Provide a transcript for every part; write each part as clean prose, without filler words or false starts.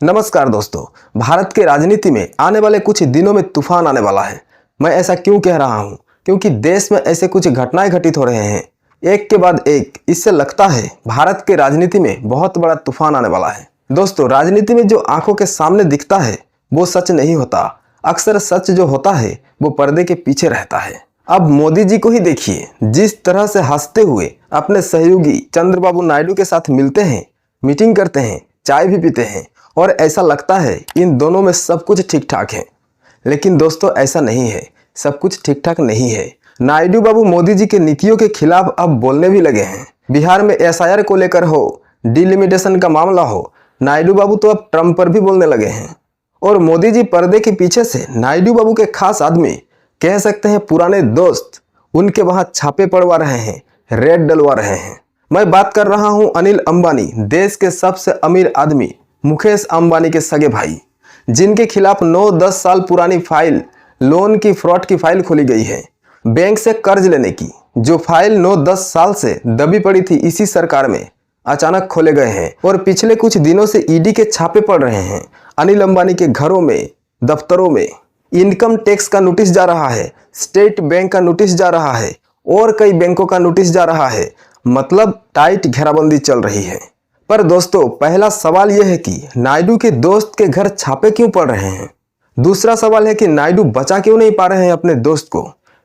नमस्कार दोस्तों, भारत के राजनीति में आने वाले कुछ दिनों में तूफान आने वाला है। मैं ऐसा क्यों कह रहा हूं? क्योंकि देश में ऐसे कुछ घटनाएं घटित हो रहे हैं, एक के बाद एक। इससे लगता है भारत के राजनीति में बहुत बड़ा तूफान आने वाला है। दोस्तों, राजनीति में जो आंखों के सामने दिखता है वो सच नहीं होता। अक्सर सच जो होता है वो पर्दे के पीछे रहता है। अब मोदी जी को ही देखिए, जिस तरह से हंसते हुए अपने सहयोगी चंद्रबाबू नायडू के साथ मिलते हैं, मीटिंग करते हैं, चाय भी पीते हैं और ऐसा लगता है इन दोनों में सब कुछ ठीक ठाक है। लेकिन दोस्तों, ऐसा नहीं है, सब कुछ ठीक ठाक नहीं है। नायडू बाबू मोदी जी के नीतियों के खिलाफ अब बोलने भी लगे हैं। बिहार में एसआईआर को लेकर हो, डिलिमिटेशन का मामला हो, नायडू बाबू तो अब ट्रंप पर भी बोलने लगे हैं। और मोदी जी पर्दे के पीछे से नायडू बाबू के खास आदमी, कह सकते हैं पुराने दोस्त, उनके वहां छापे पड़वा रहे हैं, रेड डलवा रहे हैं। मैं बात कर रहा हूं अनिल अंबानी, देश के सबसे अमीर आदमी मुकेश अंबानी के सगे भाई, जिनके खिलाफ 9-10 साल पुरानी फाइल, लोन की फ्रॉड की फाइल खोली गई है। बैंक से कर्ज लेने की जो फाइल 9-10 साल से दबी पड़ी थी, इसी सरकार में अचानक खोले गए हैं और पिछले कुछ दिनों से ईडी के छापे पड़ रहे हैं। अनिल अंबानी के घरों में, दफ्तरों में इनकम टैक्स का नोटिस जा रहा है, स्टेट बैंक का नोटिस जा रहा है और कई बैंकों का नोटिस जा रहा है। मतलब टाइट घेराबंदी चल रही है। पर दोस्तों, पहला सवाल यह है कि नायडू के दोस्त के घर छापे क्यों पड़ रहे हैं? दूसरा सवाल है कि नायडू बचा क्यों नहीं पा रहे हैं अपने दोस्त को?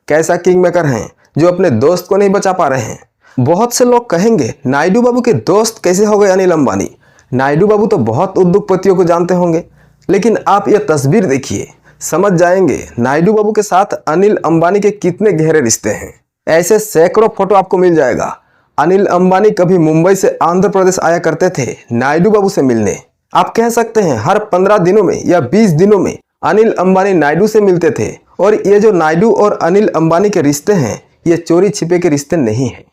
कैसा किंग मेकर हैं जो अपने दोस्त को नहीं बचा पा रहे हैं? बहुत से लोग कहेंगे नायडू बाबू के दोस्त कैसे हो गए अनिल अंबानी? नायडू बाबू तो बहुत उद्योगपतियों को जानते होंगे, लेकिन आप यह तस्वीर देखिए, समझ जाएंगे नायडू बाबू के साथ अनिल अंबानी के कितने गहरे रिश्ते हैं। ऐसे सैकड़ों फोटो आपको मिल जाएगा। अनिल अंबानी कभी मुंबई से आंध्र प्रदेश आया करते थे नायडू बाबू से मिलने। आप कह सकते हैं हर 15 दिनों में या 20 दिनों में अनिल अंबानी नायडू से मिलते थे। और ये जो नायडू और अनिल अंबानी के रिश्ते हैं, ये चोरी छिपे के रिश्ते नहीं हैं।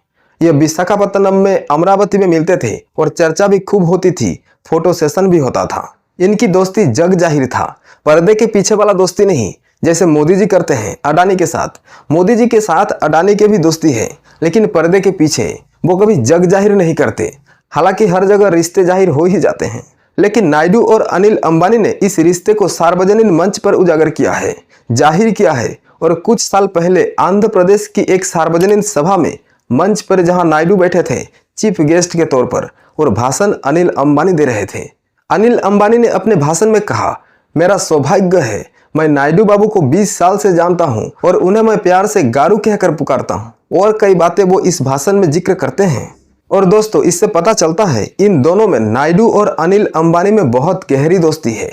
ये विशाखापत्तनम में, अमरावती में मिलते थे और चर्चा भी खूब होती थी, फोटो सेशन भी होता था। इनकी दोस्ती जग जाहिर था, पर्दे के पीछे वाला दोस्ती नहीं, जैसे मोदी जी करते हैं अडानी के साथ। मोदी जी के साथ अडानी के भी दोस्ती है, लेकिन पर्दे के पीछे वो कभी जग जाहिर नहीं करते। हालांकि हर जगह रिश्ते जाहिर हो ही जाते हैं, लेकिन नायडू और अनिल अंबानी ने इस रिश्ते को सार्वजनिक मंच पर उजागर किया है, जाहिर किया है। और कुछ साल पहले आंध्र प्रदेश की एक सार्वजनिक सभा में मंच पर जहां नायडू बैठे थे चीफ गेस्ट के तौर पर, और भाषण अनिल अंबानी दे रहे थे। अनिल अंबानी ने अपने भाषण में कहा, मेरा सौभाग्य है, मैं नायडू बाबू को 20 साल से जानता हूं और उन्हें मैं प्यार से गारू कहकर पुकारता हूं। और कई बातें वो इस भाषण में जिक्र करते हैं। और दोस्तों, इससे पता चलता है इन दोनों में, नायडू और अनिल अंबानी में बहुत गहरी दोस्ती है।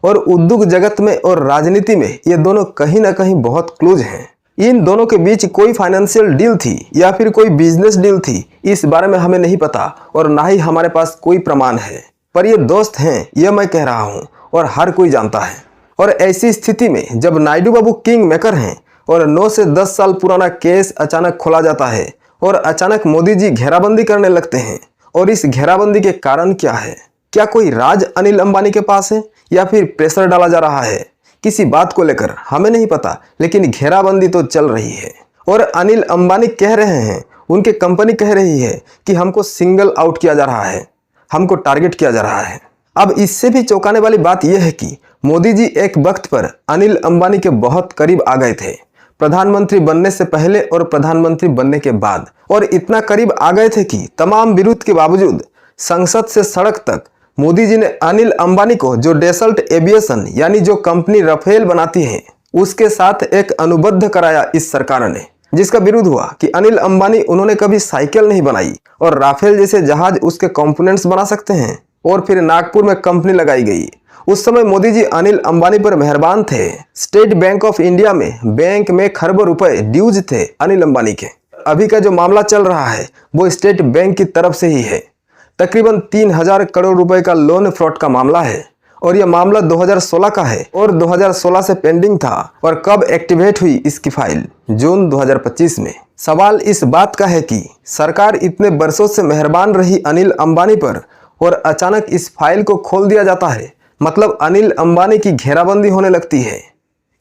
और उद्योग जगत में और राजनीति में ये दोनों कहीं ना कहीं बहुत क्लोज हैं। इन दोनों के बीच कोई फाइनेंशियल डील थी या फिर कोई बिजनेस डील थी, इस बारे में हमें नहीं पता और ना ही हमारे पास कोई प्रमाण है। पर ये दोस्त हैं, यह मैं कह रहा हूँ और हर कोई जानता है। और ऐसी स्थिति में जब नायडू बाबू किंग मेकर हैं और 9 से 10 साल पुराना केस अचानक खोला जाता है और अचानक मोदी जी घेराबंदी करने लगते हैं, और इस घेराबंदी के कारण क्या है? क्या कोई राज अनिल अंबानी के पास है या फिर प्रेशर डाला जा रहा है किसी बात को लेकर? हमें नहीं पता, लेकिन घेराबंदी तो चल रही है। और अनिल अंबानी कह रहे हैं, उनकी कंपनी कह रही है कि हमको सिंगल आउट किया जा रहा है, हमको टारगेट किया जा रहा है। अब इससे भी चौंकाने वाली बात यह है कि मोदी जी एक वक्त पर अनिल अंबानी के बहुत करीब आ गए थे, प्रधानमंत्री बनने से पहले और प्रधानमंत्री बनने के बाद। और इतना करीब आ गए थे कि तमाम विरोध के बावजूद संसद से सड़क तक मोदी जी ने अनिल अंबानी को, जो डेसल्ट एविएशन यानी जो कंपनी राफेल बनाती है, उसके साथ एक अनुबंध कराया इस सरकार ने, जिसका विरोध हुआ कि अनिल अंबानी, उन्होंने कभी साइकिल नहीं बनाई और राफेल जैसे जहाज उसके कंपोनेंट्स बना सकते हैं। और फिर नागपुर में कंपनी लगाई गई। उस समय मोदी जी अनिल अंबानी पर मेहरबान थे। स्टेट बैंक ऑफ इंडिया में बैंक में खरबों रुपए ड्यूज थे अनिल अंबानी के। अभी का जो मामला चल रहा है वो स्टेट बैंक की तरफ से ही है। तकरीबन 3000 करोड़ रुपए का लोन फ्रॉड का मामला है और यह मामला 2016 का है और 2016 से पेंडिंग था। और कब एक्टिवेट हुई इसकी फाइल? जून 2025 में। सवाल इस बात का है कि सरकार इतने बरसों से मेहरबान रही अनिल अंबानी पर और अचानक इस फाइल को खोल दिया जाता है, मतलब अनिल अंबानी की घेराबंदी होने लगती है।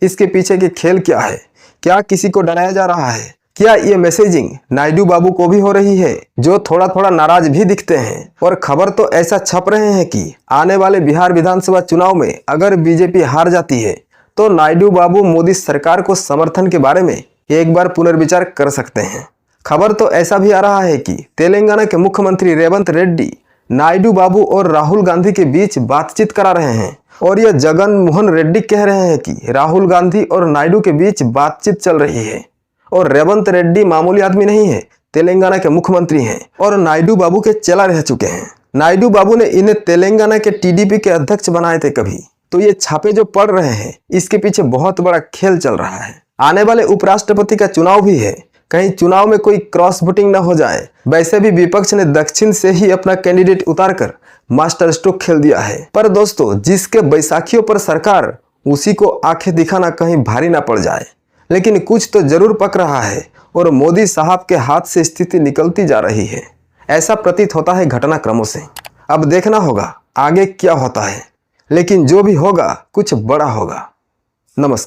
इसके पीछे के खेल क्या है? क्या किसी को डराया जा रहा है? क्या ये मैसेजिंग नायडू बाबू को भी हो रही है, जो थोड़ा थोड़ा नाराज भी दिखते हैं? और खबर तो ऐसा छप रहे हैं कि आने वाले बिहार विधानसभा चुनाव में अगर बीजेपी हार जाती है तो नायडू बाबू मोदी सरकार को समर्थन के बारे में एक बार पुनर्विचार कर सकते हैं। खबर तो ऐसा भी आ रहा है कि तेलंगाना के मुख्यमंत्री रेवंत रेड्डी नायडू बाबू और राहुल गांधी के बीच बातचीत करा रहे हैं, और यह जगन मोहन रेड्डी कह रहे हैं कि राहुल गांधी और नायडू के बीच बातचीत चल रही है। और रेवंत रेड्डी मामूली आदमी नहीं है, तेलंगाना के मुख्यमंत्री हैं और नायडू बाबू के चेला रह चुके हैं। नायडू बाबू ने इन्हें तेलंगाना के टीडीपी के अध्यक्ष बनाए थे कभी। तो ये छापे जो पड़ रहे हैं, इसके पीछे बहुत बड़ा खेल चल रहा है। आने वाले उपराष्ट्रपति का चुनाव भी है, कहीं चुनाव में कोई क्रॉस वोटिंग न हो जाए। वैसे भी विपक्ष ने दक्षिण से ही अपना कैंडिडेट उतारकर मास्टर स्ट्रोक खेल दिया है। पर दोस्तों, जिसके बैसाखियों पर सरकार, उसी को आंखें दिखाना कहीं भारी ना पड़ जाए। लेकिन कुछ तो जरूर पक रहा है और मोदी साहब के हाथ से स्थिति निकलती जा रही है, ऐसा प्रतीत होता है घटनाक्रमों से। अब देखना होगा आगे क्या होता है, लेकिन जो भी होगा कुछ बड़ा होगा। नमस्कार।